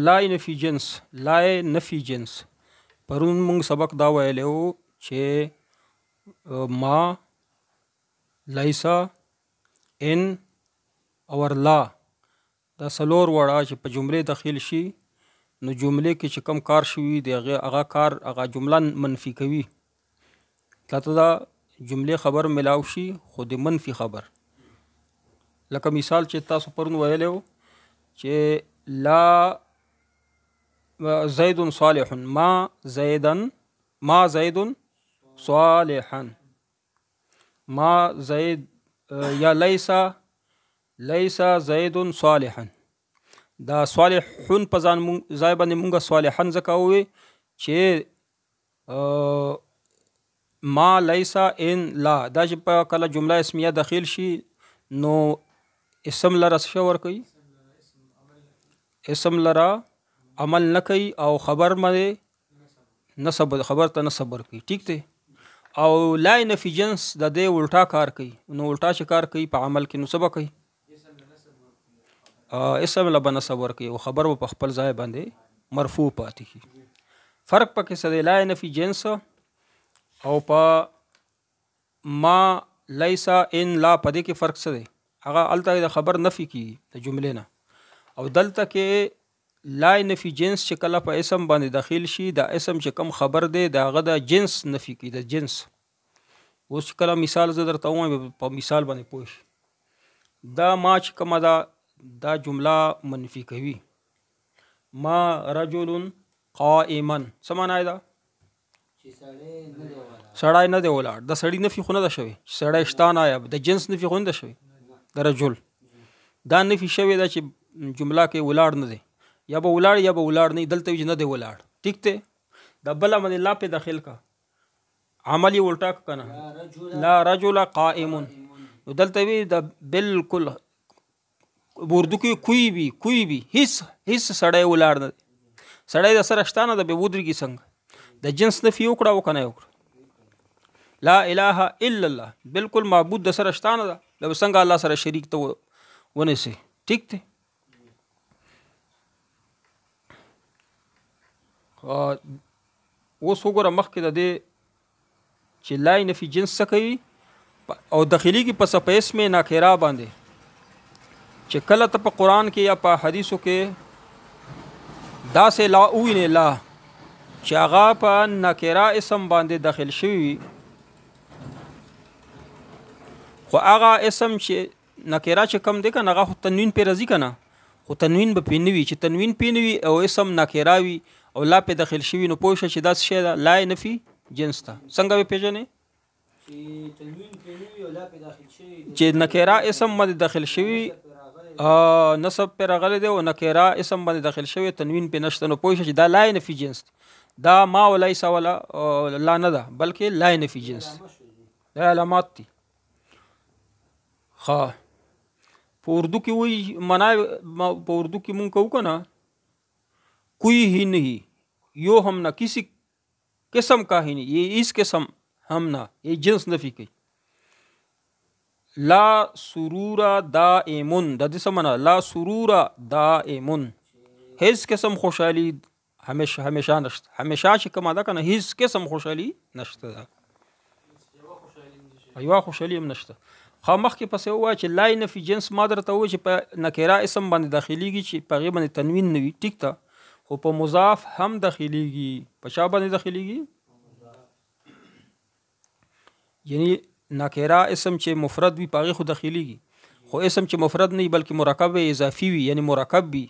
لای نفي جنس. لای نفي جنس پرون موږ سبق دا ویلی و چې ما لیسا ان اور لا دا څلور وړه چې په جملې داخل شي نو جملې کې چې کم کار شوي د هغه کار هغه جمله منفي کوي. تاته دا جملې خبر ملاو شي خو د منفي خبر. لکه مثال چې تاسو پرون ویلی و چې لا زید صالح ما زید صالحا ما زید یا لیسا زید صالحا. دا صالحون په ځای باندې مونږه صالحا ځکه ووی چې ما لیسا ان لا دا چې په کله جمله اسمیه داخل شي نو اسم لره څه ورکوي؟ اسم لره عمل نه کوي او خبر باندې نسب خبر ته نسب ورکوي. ټیک دی. او لای نفي جنس د دې الټا کار کوي. نو الټا چې کار کوي په عمل کې نو څه به کوي؟ اسم له به نسب ورکوي او خبر به په خپل ځای باندې مرفوع پاتې کي. فرق پکې څه دی؟ لای نفي جنس او په ما لیسا ان لا په دې کې فرق څه دی؟ هغه هلته د خبر نفي کي د جملې نه، او دلته کې لای نفي جنس چې کله په اسم باندې داخل شي دا اسم چې کم خبر دی د هغه د جنس نفي کي، د جنس. اوس کله مثال زه درته ووایم په مثال باندې پوه شي. دا ما چې کومه دا جمله منفي کوي. ما رجل قائما څه معنی ده؟ سړی نه دی ولاړ. د سړي نفي خو نه ده شوی. سړی شته نه آیا د جنس نفي خو نه ده شوی. د رجل دا نفي شوی ده چې جمله کې ولاړ نه دی، یا به ولاړ یا به ولاړ نه. دلته وي چې نه دی ولاړ. ټیک دی. د بله باندې لا پې داخل کا عمل یې الټا که نه لا رجل قائم. نو دلته وي د بالکل اردو کې کوئی بھی هیڅ سړی ولاړ نه دی. سړی د سره شته نه ده بیا ودرېږي څنګه؟ د جنس نفي وکړه او که نه یې وکړه. لا اله الا الله بالکل معبود د سره شته نه ده بیا به څنګه الله سره شریک ته ونیسئ. ټیک دی. اوس وګوره مخکې د دې چې لای نفي جنس څه کوي او داخلي کې په اسم ناکره باندې چې کله ته په قرآن کې یا په حدیثو کې داسې لا ووینې لا چې هغه په ناکره اسم باندې داخل شوي خو هغه اسم چې ناکره چې کم دی که نه هغه خو تنوین پې راځي که نه، خو تنوین به پې نه وي. چې تنوین پې نه وي او اسم ناکره وي او لا پې داخل شوي نو پوه شه چې دا څه شی ده؟ لای نفي جنس ته. څنګه به پېژنې؟ چې نکره اسم باندې داخل شوي نسب پې راغلی دی او نکره اسم باندې داخل شوی تنوین پې نشته نو پوه شه چې دا لای نفي جنس دا ما و لیسا ولا لا نه ده بلکې لای نفي جنس دا علامات دي. ښه په اردو کې وایي معنا په اردو کې مونږ کوو که نه کوئی ہی نہیں یو ہم نہ کسی قسم کا ہی نہیں، یہ اس قسم ہم نہ، یہ جنس نفی کی. لا سرور دائمن د دې څه معنا؟ لا سرور دائمن هیڅ قسم خوشحالي همیشه نشته. همیشه چې کومه ده که نه هیڅ قسم خوشحالي نشته ده. یوه خوشحالي هم نشته. خو مخکې پسې ووایه چې لای نفي جنس ما درته ووایي چې په نکره اسم باندې داخلیږي چې په هغې باندې تنوین نه وي. ټیک ده. خو په مضاف هم داخلیږي. په چا باندې داخلیږي؟ یعنی نکره اسم چې مفرد وي په هغې خو داخلیږي، خو اسم چې مفرد نه وي بلکې مرکب اضافي وي یعنی مرکب وي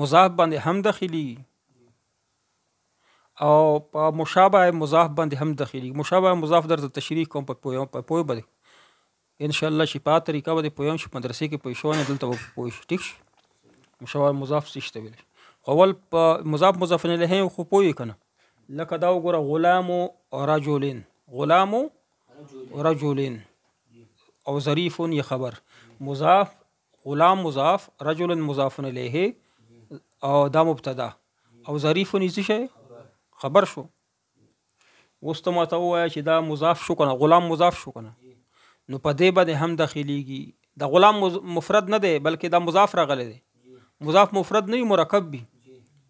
مضاف باندې هم داخلیږي او په مشابه مضاف باندې هم داخلیږي. مشابه مضاف درته تشریح کوم په پوهه باندې انشاءالله چې په طریقه باندې پوهیم چې په مدرسې کې پوه شوی نه دلته به پوه شي. ټیک شي. مشابه مضاف څه شته ویلی خو اول په مضاف مضاف الیه خو پوه یې که نه. لکه دا وګوره غلام رجلین، غلام رجلین او ظریف یې خبر مضاف، غلام مضاف، رجل مضاف الیه او دا مبتدا او ظریف یې څه شی خبر شو. اوس ته ماته ووایه چې دا مضاف شو که نه، غلام مضاف شو که نه، نو په دې باندې هم داخلیږي. د غلام مفرد نه دی بلکې دا مضاف راغلی دی. مضاف مفرد نه وي مرکب وي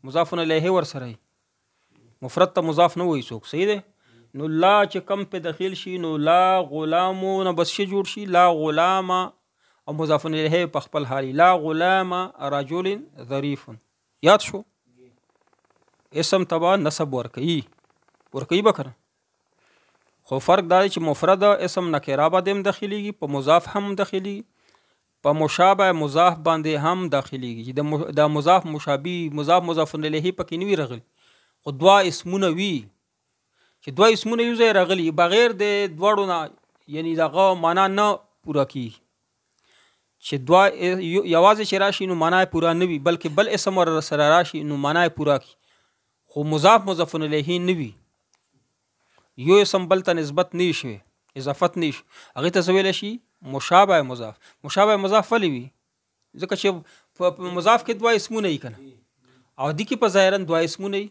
مضاف الیه ور سره مفرد ته مضاف نه وایي څوک صحیح دی نو لا چې کم په داخل شي نو لا غلامو نه بس شي جوړ شي لا غلام او مضاف الیه په خپل حالي لا غلام رجل ظریف یاد شو اسم تبع نسب ورکوي بکنه خو فرق دا چې مفرد اسم نکره باندې هم داخليږي په مضاف هم داخليږي په مشابه مضاف باندې هم داخليږي چې د مضاف مشابه مضاف الیه پکې نه وی رغلی خو دوا اسمونه وی چې دوا اسمونه یو ځای راغلي بغیر د دواړو نه یعنی دغه معنا نه پوره کی چې دوا یوازې چې راشي نو معنا پوره نه وي بلکې بل اسم ور سره راشي نو معنا پوره کی خو مضاف الیه نه وي یو اسم بل ته نسبت نه شي اضافت نه شي هغه ته ویل شي مشابه مضاف ولې وي ځکه چې په مضاف کې دوا اسمونه یې کنه او د کې په ظاهرا دوا اسمونه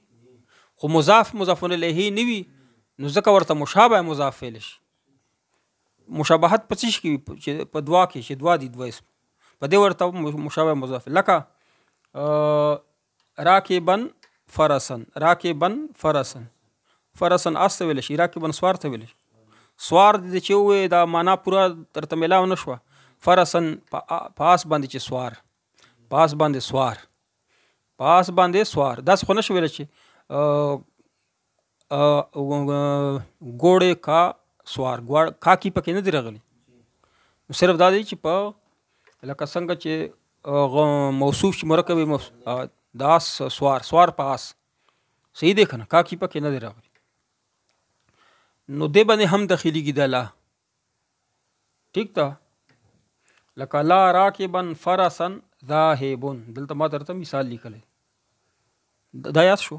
خو مضاف الیه نه وي نو ځکه ورته مشابه مضاف ویل شي مشابهت په څه کې چې په دوا کې چې دوا دي دوا اسم په دې ورته مشابه مضاف لکه راکبن فرسن اس ته ویل شي راکبن سوار ته ویل شي سوار د چې وې دا معنا پورا ترته ملاو نشو فرسن پاس باندې چې سوار پاس باندې سوار داس خو نشو ویل شي ګوړې کا سوار کا کی پکې نه دی راغلی صرف دا دی چې په لکه څنګه چې موصوف چې مرکب داس سوار پاس صحیح دی کنه کا کی پکې نه دی راغلی نو دې باندې هم داخليږي د لا ٹھیک تا لکه لا راکبن فرسن ذاهبون دلته ما درته مثال لیکل دا یاد شو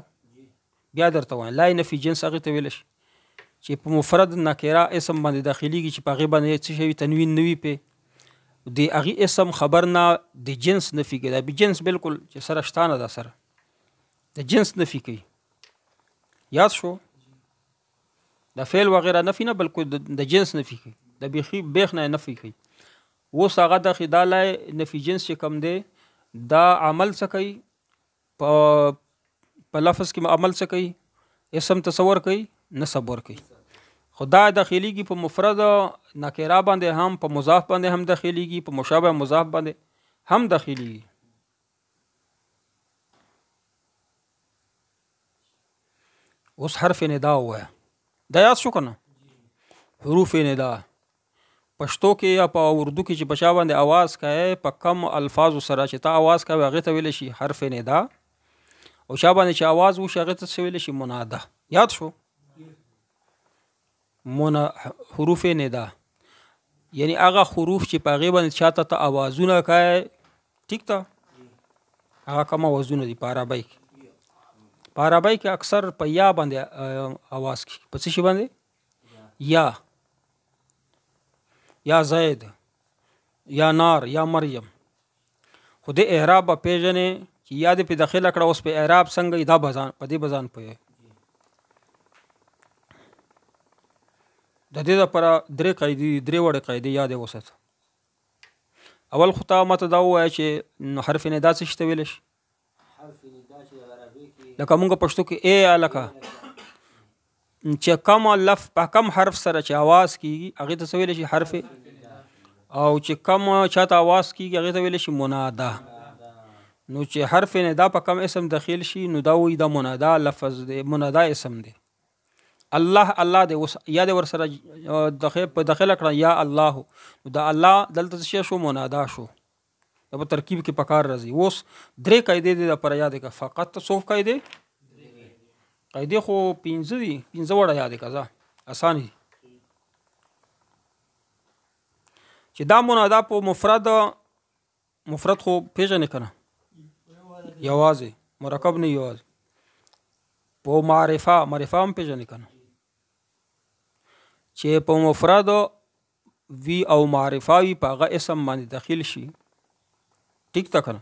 بیا درته وایم لا نفي جنس هغه ته ویل شي چې په مفرد نکره اسم باندې داخليږي چې په هغه باندې څه شی تنوین نوي په دی هغه اسم خبر نه د جنس نفي کوي دا به جنس بالکل چې سره شتانه ده سره د جنس نفي کوي یاد شو د فعل وغیرہ نفي نه بلکې د جنس نفي کوي د بیخ نه نفي کوي اوس هغه د خدای نفي جنس چې کم دی دا عمل څه کوي په لفظ کې عمل څه کوي اسم تصور کوي نسب ور کوي خدا داخليږي په مفرد نکره باندې هم په مضاف باندې هم داخليږي په مشابه مضاف باندې هم داخليږي اوس حرف ندا وای دا یاد شو کنه حروف ندا پښتو کې یا په اردو کې چې بچا باندې आवाज کوي په کم الفاظ سره چې تا आवाज کوي هغه ته ویل شي حرف ندا او شابه باندې چې आवाज وشي هغه ته ویل شي مناده یاد شو حروف ندا یعنی هغه حروف چې په هغه باندې چاته ته आवाजونه کوي ٹھیک تا هغه کوم आवाजونه دي په عربی کې اکثر په یا باندې आवाज کی په څه شي باندې یا زید یا نار یا مریم خود اعراب پیژنې چې یاد په داخله کړه اوس په اعراب څنګه دا بزان په دې بزان په د دې لپاره درې وړ قاعده یاد وسات اول خطا مت دا وای چې حرف ندا څه شته ویل شي حرف ندا چې عربي کې لکه موږ پښتو کې اے الکا چې کوم لف په کوم حرف سره چې आवाज کیږي هغه ته ویل شي حرف او چې کوم چاته आवाज کیږي هغه ته ویل شي منادا نو چې حرف ندا په کوم اسم داخل شي نو دا وې د منادا لفظ دی منادا اسم دی الله دی اوس یا د ور سره داخله کړه یا الله دا الله دلته شو منادا شو په ترکیب کې پکار راځي اوس درې قاعده دي پر یاد کا فقط څو قاعده خو 15 دي 15 وړه یاد کا آسان دي چې دا منادا په مفرد خو پیژنې کنه یوازې مرکب نه یوازې په معرفه هم پیژنې کنه چې په مفرد وی او معرفه وی په هغه اسم باندې داخل شي ٹھیک تا کنه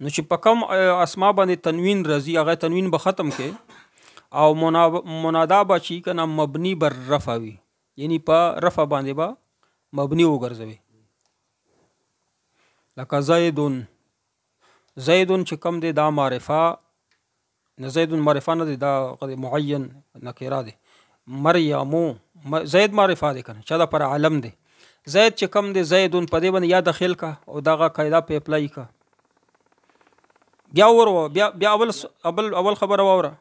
نو چې په کوم اسماء باندې تنوین راځي هغه تنوین به ختم کې او منادا به چې کنه مبني بر رفع وي یعنی په رفع باندې با مبني وګرځوي لکه زیدون زیدون چې کوم دی دا معرفه نه، زیدون معرفه نه دی، دا معین نکره دی. مریمو زید معرفه دی کنه، چا دا پر علم دی. زید چې کوم دی زیدون په دې باندې یا داخل کا او دغه قاعده په اپلای کا. بیا اول خبره واوره،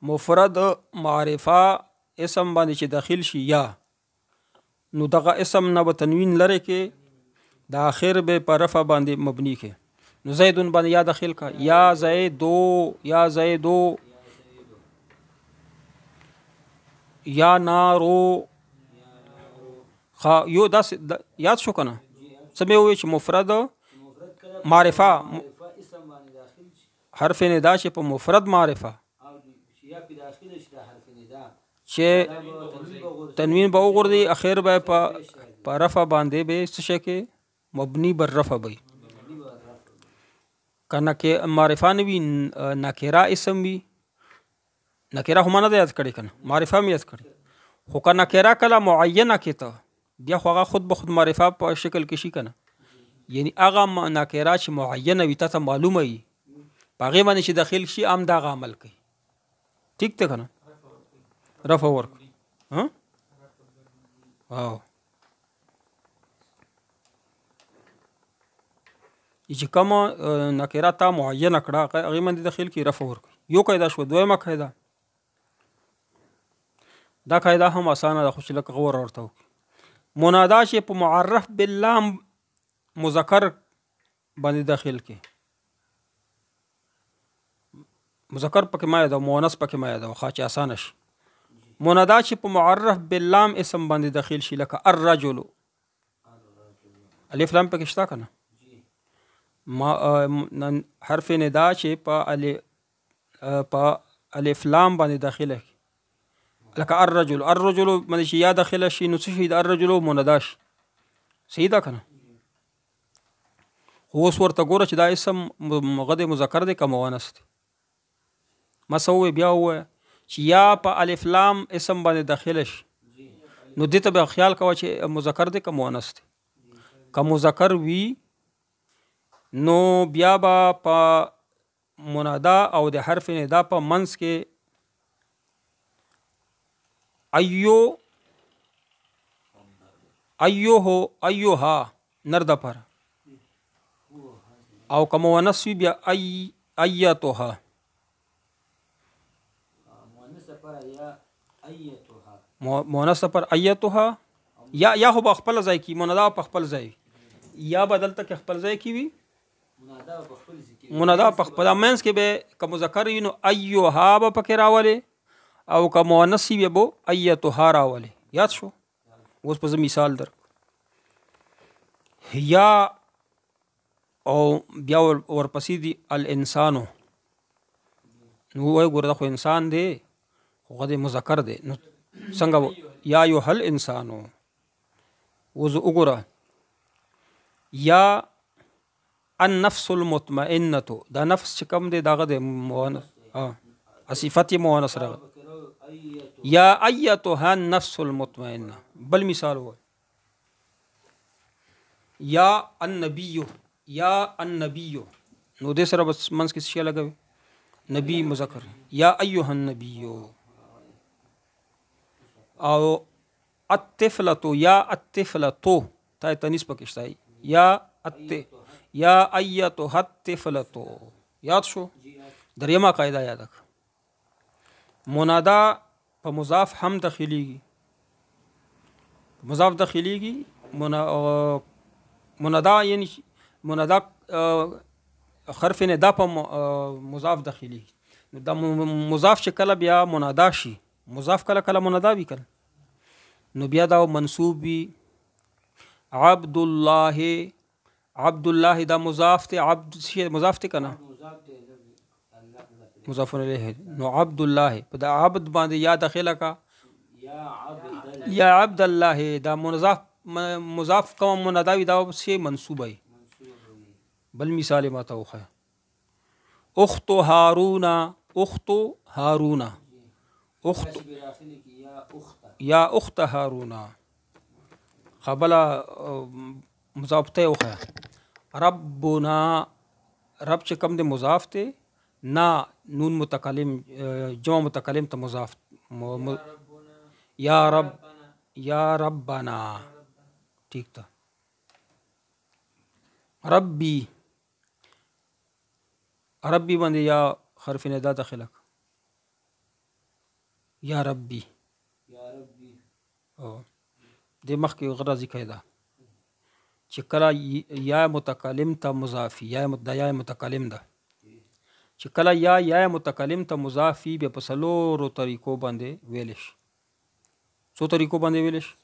مفرد معرفه اسم باندې چې داخل شي یا، نو دغه اسم نه به تنوین لري کې، د اخر به په رفع باندې مبني کې. نو زیدون باندې یا داخل کا، یا زیدو، یا زیدو، یا نارو. یو داس یاد شو کنه څه مې وویل چې مفرد معرفه حرف ندا چې په مفرد معرفه چې تنوین به وغورځي، اخر به په رفع باندې به څه شي کې مبني بر رفع وي. کنه کې معرفه نه وي، نکره اسم وي. نکره هم نه یاد کړي کنه، معرفه هم یاد کړي. خو که نکره کله معینه کې ته بیا خو هغه خود به خود معرفه په شکل کې شي کنه. یعنی هغه نکره چې معینه وي ته معلومه وي، په هغې باندې چې داخل شي هم دغه عمل کوي. ټیک ته کنه، رفع ورکړي. واو چې کومه نکره تا معینه کړه هغې باندې داخل کې رفع ورکړي. یو قاعده شوه. دویمه قاعده، دا قاعده هم اسانه ده خو چې لکه غور ورته وکړي. منادا چې په معرف باللام مذکر باندې داخل کې، مذکر پکې ما یاد او مؤنث پکې ما یاد او خا چې اسانه شي. منادا چې په معرف باللام اسم باندې داخل شي لکه الرجل، الف لام پکې شته کنه. حرف ندا چې په الف لام باندې داخله لکه الرجل، الرجل باندې چې یا داخله شي نو څه شي د الرجل منادا شي. صحیح ده کنه. اوس ورته ګوره چې دا اسم غد مذکر دی که مؤنث دی. ما څه ووایې بیا ووایه چې یا په الف لام اسم باندې داخله شي نو دې ته به خیال کوه چې مذکر دی که مؤنث دی. که مذکر وي نو بیا به په منادا او د حرف ندا په منځ کې ایوها نر د پر، او که مؤنث وي بیا ایتها. مؤنث پر ایتها، یا خو په خپل ځای کې منادا په خپل ځای، یا بدلته کې خپل ځای کې وي منادا په خپل منځ کې به که مذکر وي نو ایوها به پکې راولي، او که مؤنث وي به ایتها راولي. یاد شو؟ اوس په مثال در یا او بیا ورپسې دي الانسانو. نو وایي ګوره دا خو انسان دی خو غد مذکر دی، نو څنګه یا ایها الانسانو. اوس وګوره یا النفس المطمئنه، دا نفس چې کوم دی دغه د مؤنث صفت مؤنث راغلی. یا ایتها النفس المطمئنه. بل مثال هو یا النبی، یا النبی، نو دې سره بس منځ کې شی لګوي نبی مذکر، یا ایها النبی. او الطفلة، یا الطفلة تا تنیس پکې شته، یا ایتها الطفلة. یاد شو؟ دریمه قاعده یاد کړه. منادا په مضاف هم داخليږي، مضاف داخليږي. منادا یعنی منادا حرف ندا په مضاف داخليږي. دا مضاف چې کله بیا منادا شي، مضاف کله کله منادا وي کله، نو بیا دا منصوب وي. عبد الله، عبد الله دا مضاف ته، عبد شي مضاف ته کنه، مضاف الیه. نو عبد الله په دا عبد باندې یا داخله کا، یا عبد الله دا مضاف کوم منادا وي، دا شی منصوب وي. بل مثال ما ته وخه اخت هارون، اخت هارون، اخت یا اخت هارون. قبل مضاف ته وخه ربنا، رب چې کوم د مضاف ته نا نون متکلم جمع متکلم ته مضاف یا رب یا ربنا ٹھیک تا ربی ربی باندې یا حرف ندا داخله یا ربی او د مخکې غرضی قاعده چې کله یا متکلم ته مضافی یا متکلم ده چې کله یا متکلم ته مضافی به په څلورو طریقو باندې ویل شي څو طریقو باندې ویل شي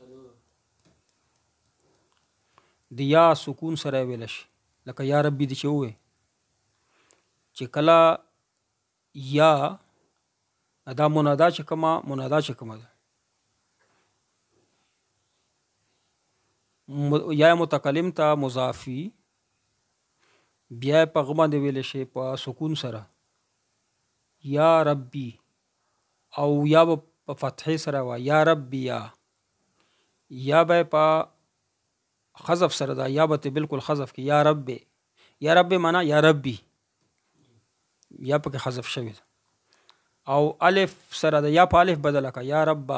د یا سکون سره ویل شي لکه یا ربی د چې وې چې کله یا دا منادا چې کومه ده یا متکلم ته مضافی بیا په غما دی ویل شي په سکون سره یا ربی او یا په فتحې سره وا یا ربی یا به په حذف سره دا یا به بالکل حذف کی یا رب معنا یا ربی یا په حذف شوی او الف سره دا یا په الف بدل کا یا رب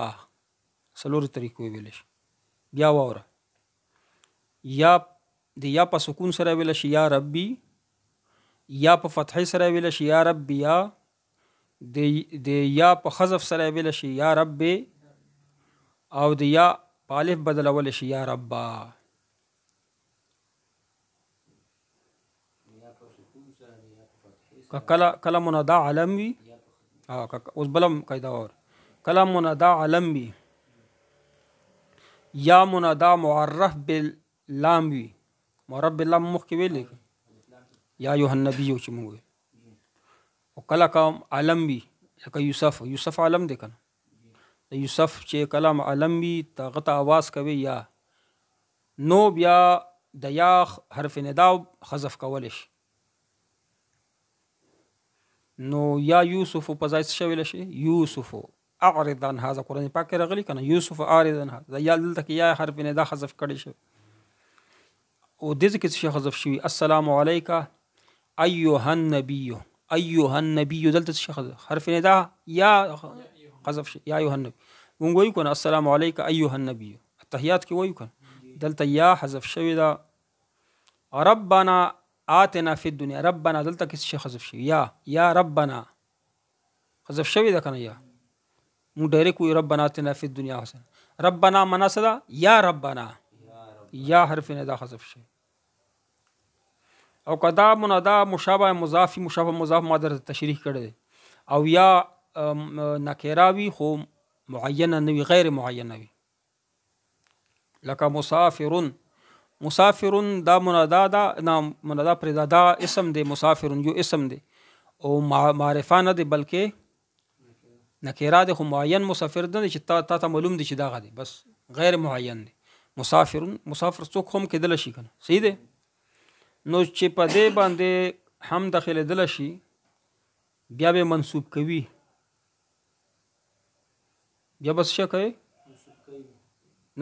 سلور طریقو ویل شي بیا وره یا د یا په سکون سره ویل شي یا ربی یا په فتحې سره ویل شي یا ربی یا د یا په حذف سره ویل شي یا رب او د یا په الف بدلول شي یا رب کله منادا علم وي اوس بلم قاعده اور کله منادا علم وي یا منادا معرف باللام وي معرف باللام مخکې ویلې یا ایها النبی چې موږ او کله کوم علم وي لکه یوسف علم دی کنه یوسف چې کلام علم وي هغه ته आवाज کوي یا نو بیا د یا حرف ندا حذف کول شي نو یا یوسف په ځای څه ویل شي یوسف اعرض عن هذا قرآن پاک کې راغلی کنه یوسف اعرض عن هذا یا دلته کې یا حرف ندا حذف کړي شي او دې کې څه حذف شي السلام علیک ایها النبی دلته څه حرف ندا یا حذف شي یا ایها النبی مونږ وایو کنه السلام علیک ایها النبی التحیات کې وایو کنه دلته یا حذف شوی دا ربنا آتنا فی الدنیا ربنا دلته کې څه حذف شي یا ربنا حذف شوی دا کنه یا مونږ ډایرکټ وایو ربنا آتنا فی الدنیا حسن ربنا مناسدا یا ربنا یا حرف ندا حذف شي او کدا منادا مشابه مضاف ما در تشریح کړی او یا نکراوی خو معینه نوی غیر معینه وی لکه مسافرون دا منادا پر دا اسم دی مسافرون یو اسم دی او معرفه نه دی بلکې نکرا دی خو معین مسافر دی چې تا معلوم دی چې دا غدي بس غیر معین دی مسافر څوک هم کېدل شي کنه صحیح دی نو چې په دې باندې هم داخله دل شي بیا به منسوب کوي بیا بس څه کوي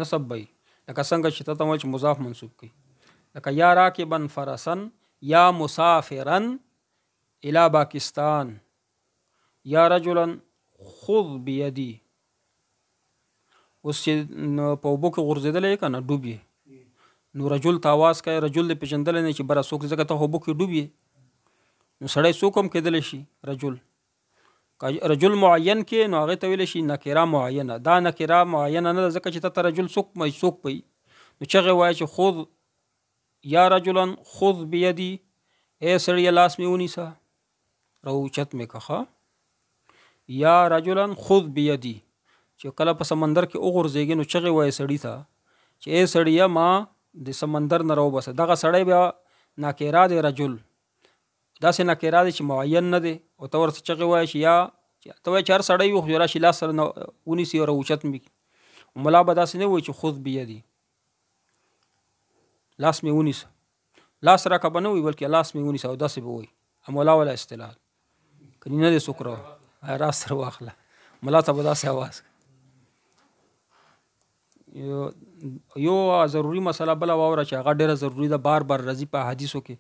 نسب بای لکه څنګه چې ته چې مضاف منسوب کوي لکه یا راکبن فرسن یا مسافرن الى پاکستان یا رجلا خذ بيدي اوس چې په وبو کې غورځېدلې کنه ډوبې نو رجل ته آواز کوي رجل د پیژندل نه چې بره څوک ځکه ته وبو کې ډوبې نو سړی څوک هم کېدل شي رجل معین کې نو هغه ته ویل شي نکره معینه دا نکره معینه نه ځکه چې ته رجل څوک پي نو چغه وایي چې خذ یا رجلا خذ بيدي اے سړی لاس مې ونیسه روچت مې کخه یا رجلا خذ بيدي چې کله په سمندر کې وګرځېږي نو چغه وایي سړی ته چې اے سړی ما د سمندر نه راو بس دغه سړی بیا نکره دی رجل داسې نکره دی چې معین نه دی او ته ورته چغې وایي چې یا ته وایي چې هر سړی وي خو راشي لاس سره ونیسي او راوچت مې ملا به داسې نه وایي چې خذ بيدي لاس مې ونیسه لاس راکه به نه وي بلکې لاس مې ونیسه او داسې به وایي مولا ولا اصطلاح کني نه دی څوک راس سره واخله ملا ته به داسې اواز یو ضروری مسله بله واوره چې هغه ډېره ضروری ده بار راځي په حدیثو کې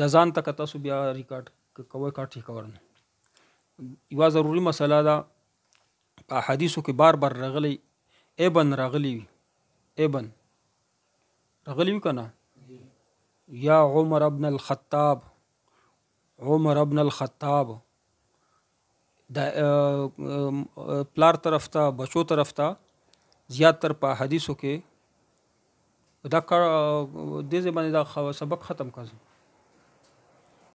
د ځان ته که تاسو بیا ریکارډ کوئ کار ټیکور نه. یوه ضروري مسله ده په احادیثو کې بار بار راغلی ابن راغلی وي، ابن راغلی وي که نه، یا عمر ابن الخطاب، عمر ابن الخطاب، د پلار طرف ته بچو طرف ته زیات تر په حدیثو کې دا کار دې ځای باندې دا سبق ختم کړ.